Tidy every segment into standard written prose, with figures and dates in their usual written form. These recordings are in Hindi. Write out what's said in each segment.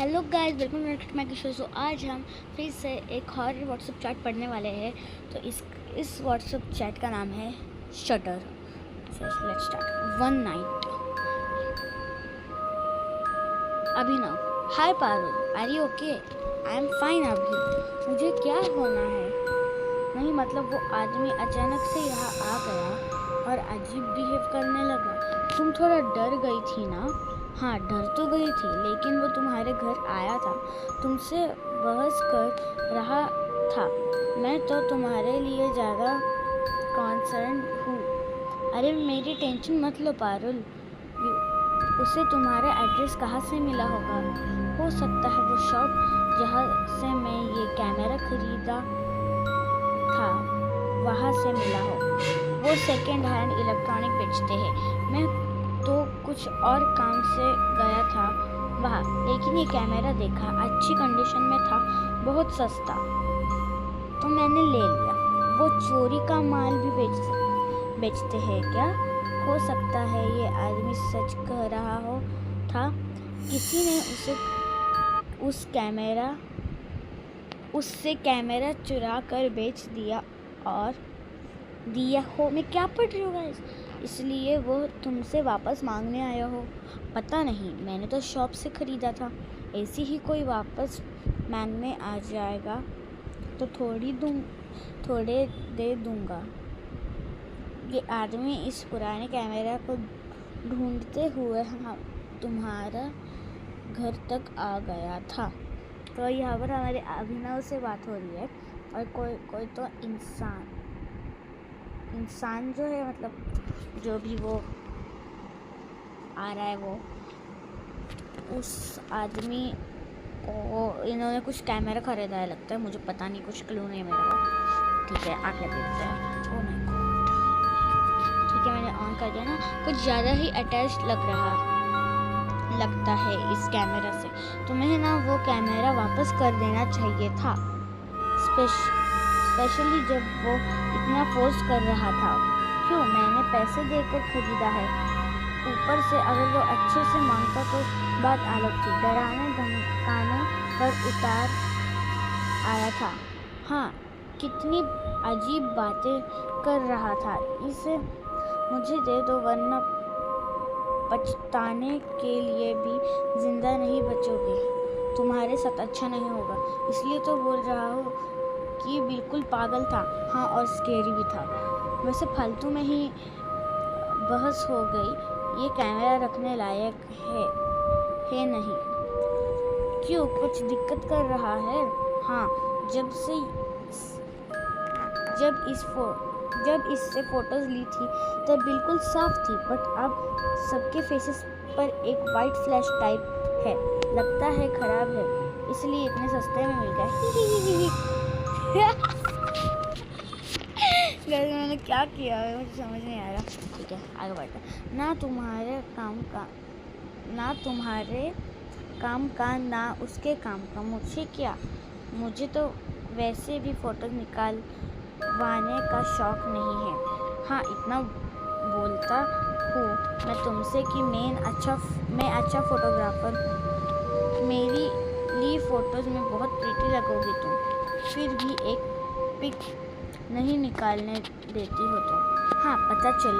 Hello guys, welcome back to my show. So आज हम फिर से एक और व्हाट्सएप चैट पढ़ने वाले हैं। तो इस व्हाट्सएप चैट का नाम है Shutter. Let's start. One night. Abhinav, hi Parul, are you okay? I am fine अभी। मुझे क्या होना है? नहीं मतलब वो आदमी अचानक से यहाँ आ गया और अजीब बिहेव करने लगा। तुम थोड़ा डर गई थी ना? हाँ, डर तो गई थी, लेकिन वो तुम्हारे घर आया था, तुमसे बहस कर रहा था। मैं तो तुम्हारे लिए ज़्यादा कॉन्सर्न हूँ। अरे मेरी टेंशन मत लो पारुल। उसे तुम्हारा एड्रेस कहाँ से मिला होगा? हो सकता है वो शॉप जहाँ से मैं ये कैमरा खरीदा था वहाँ से मिला हो। वो सेकेंड हैंड इलेक्ट्रॉनिक बेचते हैं। मैं तो कुछ और काम से गया था वहाँ, लेकिन ये कैमरा देखा, अच्छी कंडीशन में था, बहुत सस्ता, तो मैंने ले लिया। वो चोरी का माल भी बेचते हैं क्या? हो सकता है ये आदमी सच कह रहा हो था। किसी ने उससे कैमरा चुरा कर बेच दिया हो। मैं क्या पढ़ रही हूँ गाइस? इसलिए वो तुमसे वापस मांगने आया हो। पता नहीं, मैंने तो शॉप से ख़रीदा था। ऐसी ही कोई वापस मांगने आ जाएगा तो थोड़े दे दूँगा। ये आदमी इस पुराने कैमरा को ढूंढते हुए तुम्हारा घर तक आ गया था। तो यहाँ पर हमारे अभिनव से बात हो रही है और कोई तो इंसान जो है, मतलब जो भी वो आ रहा है, वो उस आदमी को इन्होंने कुछ कैमरा खरीदा है लगता है। मुझे पता नहीं, कुछ क्लू नहीं मेरे को। ठीक है, आगे देखते हैं। ओह माय गॉड, ठीक है, मैंने ऑन कर दिया ना। कुछ ज़्यादा ही अटैच लगता है इस कैमरा से। तुम्हें ना वो कैमरा वापस कर देना चाहिए था, स्पेशली जब वो इतना फोर्स कर रहा था। क्यों? मैंने पैसे देकर खरीदा है। ऊपर से अगर वो अच्छे से मांगता तो बात अलग थी। डराने धमकाने पर उतार आया था। हाँ, कितनी अजीब बातें कर रहा था। इसे मुझे दे दो, वरना पछताने के लिए भी जिंदा नहीं बचोगे। तुम्हारे साथ अच्छा नहीं होगा। इसलिए तो बोल रहा हूँ कि बिल्कुल पागल था। हाँ, और स्केरी भी था। वैसे फालतू में ही बहस हो गई। ये कैमरा रखने लायक है नहीं। क्यों, कुछ दिक्कत कर रहा है? हाँ, जब इससे फोटोज ली थी तब बिल्कुल साफ थी, बट अब सबके फेसेस पर एक वाइट फ्लैश टाइप है। लगता है खराब है, इसलिए इतने सस्ते में मिल गया। मैंने क्या किया है मुझे समझ नहीं आ रहा। ठीक है, आगे बढ़ते। ना तुम्हारे काम का ना उसके काम का। मुझे क्या? मुझे तो वैसे भी फोटो निकालवाने का शौक नहीं है। हाँ, इतना बोलता हूँ मैं तुमसे कि मैं अच्छा फोटोग्राफर हूँ। मेरी ली फोटोज में बहुत प्रीटी लगोगी तुम, फिर भी एक पिक नहीं निकालने देती हो तुम। हाँ, पता चल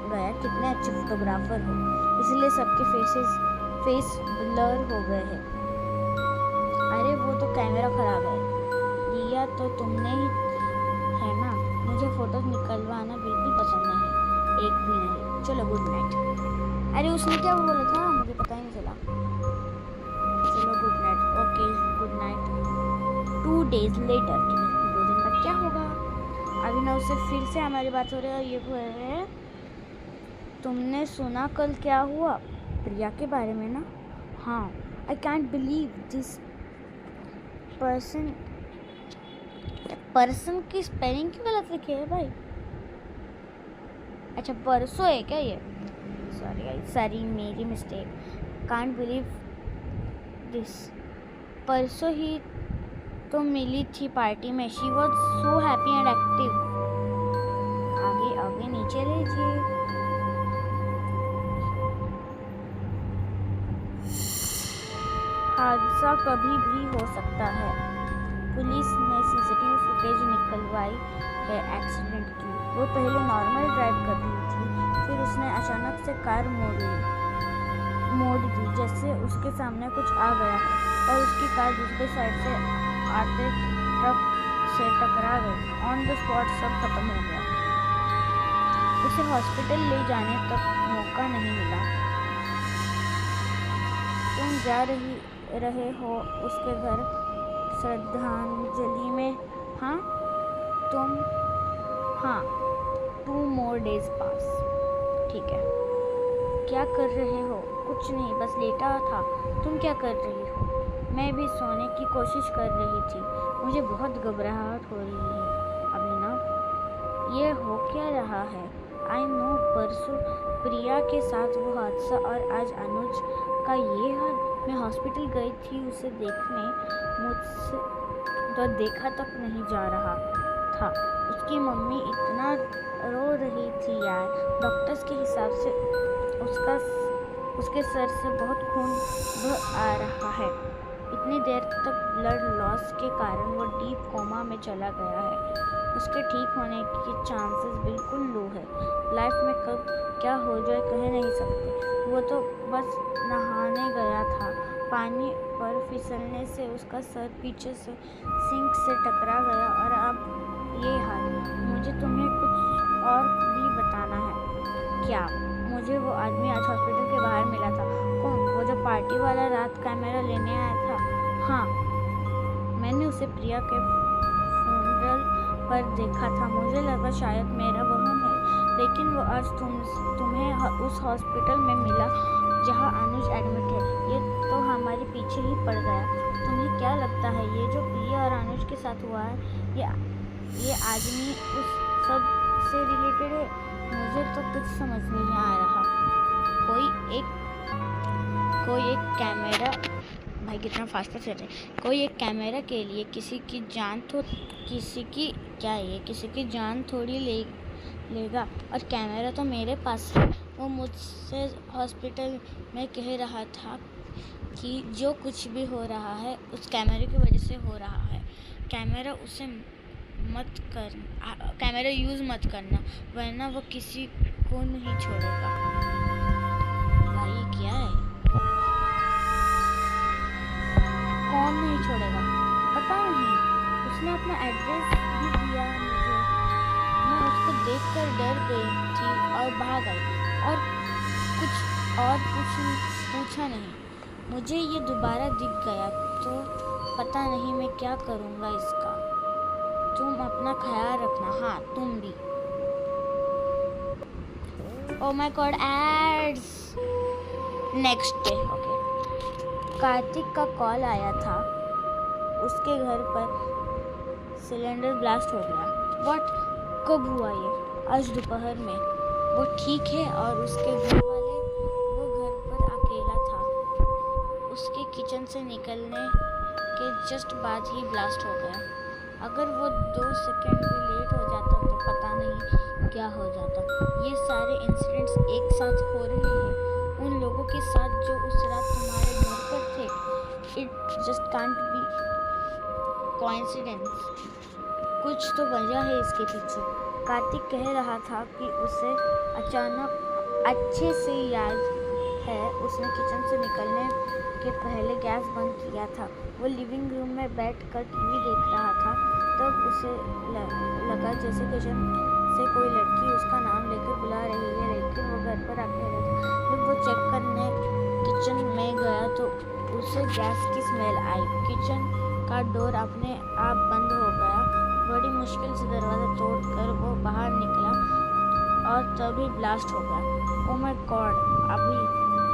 गया कितने अच्छे फोटोग्राफर हो, इसलिए सबके फेस ब्लर हो गए हैं। अरे वो तो कैमरा खराब है, लिया तो तुमने ही है ना। मुझे फोटोज निकलवाना बिल्कुल पसंद नहीं, एक भी नहीं। चलो, गुड नाइट। अरे उसने क्या बोला था, मुझे पता ही नहीं चला। चलो, good night. Okay, good night. 2 days later। 2 दिन बाद क्या होगा? अभिनव से फिर से हमारी बात हो रही है और ये बोल रहे हैं, तुमने सुना कल क्या हुआ प्रिया के बारे में ना? हाँ, I can't believe this person की स्पेलिंग क्यों गलत लिखी है भाई? अच्छा, परसों है क्या ये? सॉरी, मेरी मिस्टेक। Can't believe this. परसों ही तो मिली थी पार्टी में। She was so happy and active. आगे नीचे लीजिए। हादसा कभी भी हो सकता है। पुलिस ने सीसीटीवी फुटेज निकलवाई है एक्सीडेंट की। वो पहले नॉर्मल ड्राइव कर रही थी, फिर उसने अचानक से कार मोड़ दी जैसे उसके सामने कुछ आ गया और उसकी कार दूसरी साइड से आते ट्रक से टकरा गई। ऑन द स्पॉट सब खत्म हो गया। उसे हॉस्पिटल ले जाने तक मौका नहीं मिला। तुम जा रहे हो उसके घर श्रद्धांजलि में? हाँ। 2 more days पास। ठीक है। क्या कर रहे हो? कुछ नहीं, बस लेटा था। तुम क्या कर रही हो? मैं भी सोने की कोशिश कर रही थी। मुझे बहुत घबराहट हो रही है। अभिनव, ये हो क्या रहा है? आई नो, परसों प्रिया के साथ वो हादसा और आज अनुज का ये हाल। मैं हॉस्पिटल गई थी उसे देखने, मुझसे तो देखा तक नहीं जा रहा था। उसकी मम्मी इतना रो रही थी यार। डॉक्टर्स के हिसाब से उसके सर से बहुत खून बह आ रहा है। इतनी देर तक ब्लड लॉस के कारण वो डीप कोमा में चला गया है। उसके ठीक होने के चांसेस बिल्कुल लो है। लाइफ में कब क्या हो जाए कह नहीं सकते। वो तो बस नहाने गया था, पानी पर फिसलने से उसका सर पीछे से सिंक से टकरा गया और अब ये हाल। मुझे तुम्हें कुछ और भी बताना है। क्या? मुझे वो आदमी आज हॉस्पिटल के बाहर मिला था। कौन? वो जो पार्टी वाला रात कैमरा लेने आया था? हाँ, मैंने उसे प्रिया के फ्यूनरल पर देखा था। मुझे लगा शायद मेरा वहम है, लेकिन वो आज तुम्हें उस हॉस्पिटल में मिला जहाँ अनुज एडमिट है। ये तो हमारे पीछे ही पड़ गया। तुम्हें क्या लगता है ये जो प्रिया और अनुज के साथ हुआ है, ये आदमी उस सब से रिलेटेड है? मुझे तो कुछ समझ नहीं आ रहा। कोई एक कैमरा, भाई कितना फास्ट चल रहा है। कोई एक कैमरा के लिए किसी की जान थोड़ी लेगा। और कैमरा तो मेरे पास है। वो मुझसे हॉस्पिटल में कह रहा था कि जो कुछ भी हो रहा है उस कैमरे की वजह से हो रहा है। कैमरा यूज़ मत करना, वरना वो किसी को नहीं छोड़ेगा। भाई क्या है? कौन नहीं छोड़ेगा? पता नहीं। उसने अपना एड्रेस भी दिया मुझे। मैं उसको देखकर डर गई थी और भाग आई और पूछा नहीं। मुझे ये दोबारा दिख गया तो पता नहीं मैं क्या करूँगा इसका। तुम अपना ख्याल रखना। हाँ, तुम भी। Oh my god, AIDS. Next day. Okay. Kartik का कॉल आया था। उसके घर पर सिलेंडर ब्लास्ट हो गया। व्हाट? कब हुआ ये? आज दोपहर में। वो ठीक है और उसके घर वाले? वो घर पर अकेला था। उसके किचन से निकलने के जस्ट बाद ही ब्लास्ट हो गया। अगर वो 2 सेकंड भी लेट हो जाता तो पता नहीं क्या हो जाता। ये सारे इंसिडेंट्स एक साथ हो रहे हैं उन लोगों के साथ जो उस रात तुम्हारे घर पर थे। It just can't be coincidence. कुछ तो वजह है इसके पीछे। कार्तिक कह रहा था कि उसे अचानक अच्छे से याद है उसने किचन से निकलने के पहले गैस बंद किया था। वो लिविंग रूम में बैठकर टीवी देख रहा था। तब उसे लगा जैसे किचन से कोई लड़की उसका नाम लेकर बुला रही है, लेकिन वो घर पर अकेला था। जब वो चेक करने किचन में गया तो उसे गैस की स्मेल आई। किचन का डोर अपने आप बंद हो गया। बड़ी मुश्किल से दरवाज़ा तोड़कर वो बाहर निकला और तभी ब्लास्ट हो गया। ओह माय गॉड, अभी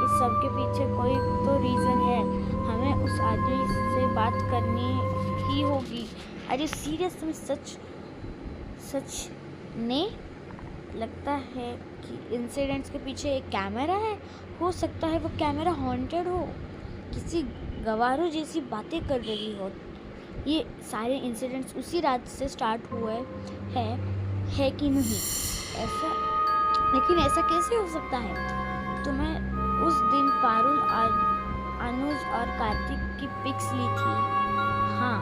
इस सब के पीछे कोई तो रीज़न है। हमें उस आदमी से बात करनी ही होगी। अरे सीरियस? तुम्हें सच ने लगता है कि इंसिडेंट्स के पीछे एक कैमरा है? हो सकता है वो कैमरा हॉन्टेड हो, किसी गवारों जैसी बातें कर रही हो। ये सारे इंसिडेंट्स उसी रात से स्टार्ट हुए है कि नहीं? लेकिन ऐसा कैसे हो सकता है? तुम्हें उस दिन पारुल, अनुज और कार्तिक पिक्स ली थी। हाँ,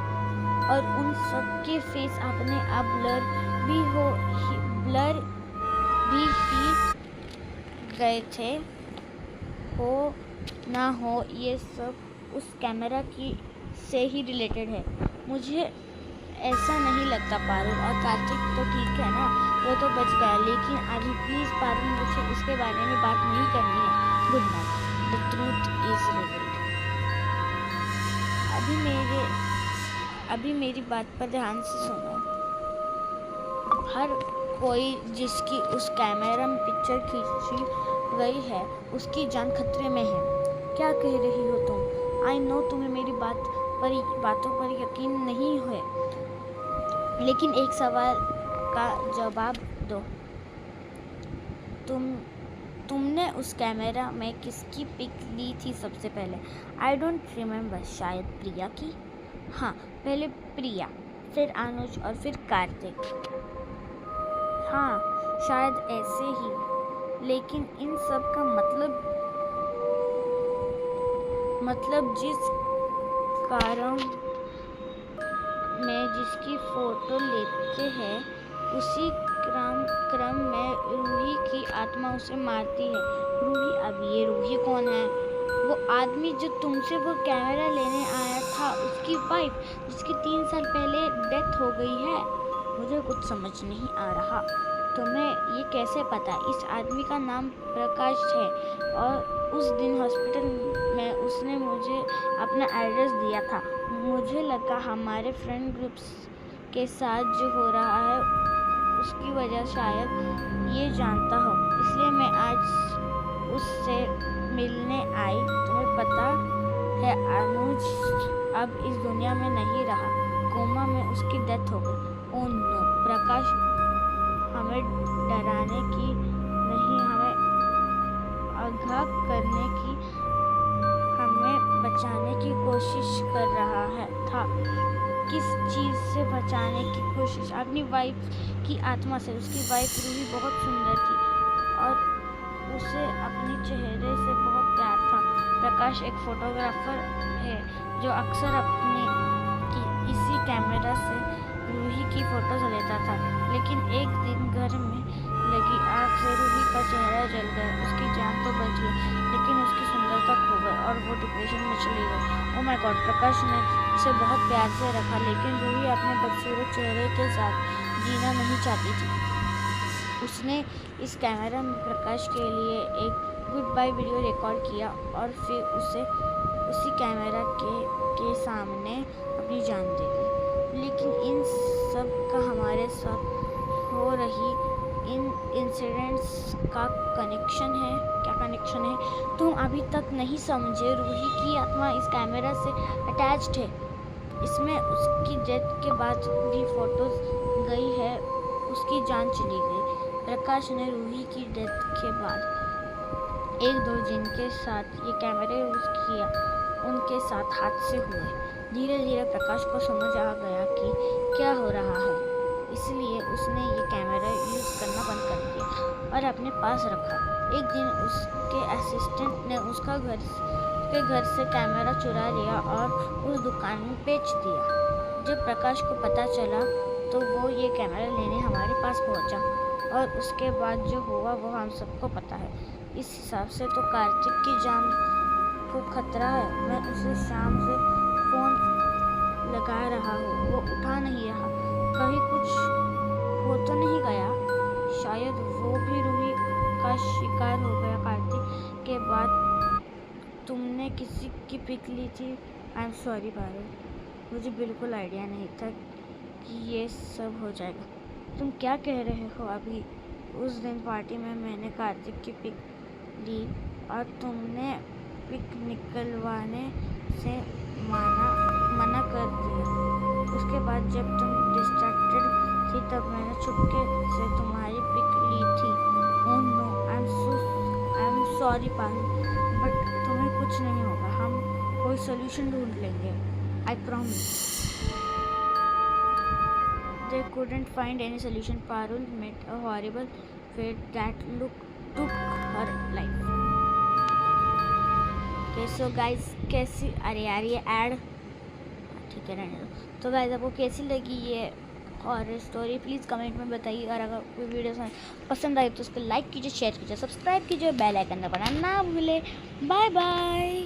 और उन सब के फेस अपने आप ब्लर भी गए थे। हो ना हो, ये सब उस कैमरा की से ही रिलेटेड है। मुझे ऐसा नहीं लगता पारुल। और कार्तिक तो ठीक है ना, वो तो बच गया, लेकिन अभी प्लीज पारुल मुझे इसके बारे में बात नहीं करनी है। Good night. The truth is revealed. अभी मेरी बात पर ध्यान से सुनो। हर कोई जिसकी उस कैमरा में पिक्चर खींची गई है, उसकी जान खतरे में है। क्या कह रही हो तुम? आई नो तुम्हें मेरी बातों पर यकीन नहीं है, लेकिन एक सवाल का जवाब दो। तुमने उस कैमरा में किसकी पिक ली थी सबसे पहले? I don't remember. शायद प्रिया की। हाँ, पहले प्रिया, फिर अनुज और फिर कार्तिक। हाँ, शायद ऐसे ही। लेकिन इन सब का मतलब जिस कारण में जिसकी फोटो लेते हैं, उसी क्रम में रूही की आत्मा उसे मारती है। रूही? अब ये रूही कौन है? वो आदमी जो तुमसे वो कैमरा लेने आया था, उसकी वाइफ, जिसकी 3 साल पहले डेथ हो गई है। मुझे कुछ समझ नहीं आ रहा। तुम्हें ये कैसे पता? इस आदमी का नाम प्रकाश है और उस दिन हॉस्पिटल में उसने मुझे अपना एड्रेस दिया था। मुझे लगा हमारे फ्रेंड ग्रुप्स के साथ जो हो रहा है उसकी वजह शायद ये जानता हो, इसलिए मैं आज उससे मिलने आई। तुम्हें पता है अनुज अब इस दुनिया में नहीं रहा, कोमा में उसकी डेथ हो गई। Oh no. प्रकाश हमें डराने की नहीं, हमें आगाह करने की, हमें बचाने की कोशिश कर रहा था। किस चीज़ से बचाने की कोशिश? अपनी वाइफ की आत्मा से। उसकी वाइफ रूही बहुत सुंदर थी और उसे अपने चेहरे से बहुत प्यार था। प्रकाश एक फोटोग्राफर है जो अक्सर इसी कैमरा से रूही की फोटोज लेता था। लेकिन एक दिन घर में लगी आग से रूही का चेहरा जल गया। उसकी जान तो बच गई, लेकिन उसकी सुंदरता खो गई और वो डिप्रेशन में चली गई। ओह माय गॉड। प्रकाश ने उसे बहुत प्यार से रखा, लेकिन रूही अपने बदसूरत चेहरे के साथ जीना नहीं चाहती थी। उसने इस कैमरा में प्रकाश के लिए एक गुड बाय वीडियो रिकॉर्ड किया और फिर उसे उसी कैमरा के सामने अपनी जान दे दी। लेकिन इन सब का हमारे साथ हो रही इन इंसिडेंट्स का कनेक्शन है? क्या कनेक्शन है? तुम अभी तक नहीं समझे। रूही की आत्मा इस कैमरा से अटैच्ड है। इसमें उसकी डेथ के बाद भी फोटोज गई है, उसकी जान चली गई। प्रकाश ने रूही की डेथ के बाद 1-2 जिनके साथ ये कैमरे यूज़ किया, उनके साथ हादसे हुए। धीरे धीरे प्रकाश को समझ आ गया कि क्या हो रहा है, इसलिए उसने ये कैमरा यूज़ करना बंद कर दिया और अपने पास रखा। एक दिन उसके असिस्टेंट ने उसके घर से कैमरा चुरा लिया और उस दुकान में बेच दिया। जब प्रकाश को पता चला तो वो ये कैमरा लेने हमारे पास पहुंचा और उसके बाद जो हुआ वो हम सबको पता है। इस हिसाब से तो कार्तिक की जान को खतरा है। मैं उसे शाम से फ़ोन लगा रहा हूँ, वो उठा नहीं रहा। कहीं कुछ हो तो नहीं गया? शायद वो भी रूही का शिकार हो गया। कार्तिक के बाद तुमने किसी की पिक ली थी? आई एम सॉरी पारुल, मुझे बिल्कुल आइडिया नहीं था कि ये सब हो जाएगा। तुम क्या कह रहे हो? अभी उस दिन पार्टी में मैंने कार्तिक की पिक ली और तुमने पिक निकलवाने से मना कर दिया। उसके बाद जब तुम डिस्ट्रैक्टेड थी तब मैंने चुपके से तुम्हारी पिक ली थी। Oh no, I am sorry Parul, but तुम्हें कुछ नहीं होगा। हम कोई सोल्यूशन ढूंढ लेंगे, I promise. They couldn't find any solution. Parul met a horrible fate that took her life. Okay so guys कैसी, अरे यार ये ऐड ठीक है रहने दो। तो गाइस आपको कैसी लगी ये हॉरर स्टोरी प्लीज़ कमेंट में बताइए, और अगर कोई वीडियो पसंद आई तो उसको लाइक कीजिए, शेयर कीजिए, सब्सक्राइब कीजिए, बेल आइकन दबाना ना भूले। Bye bye.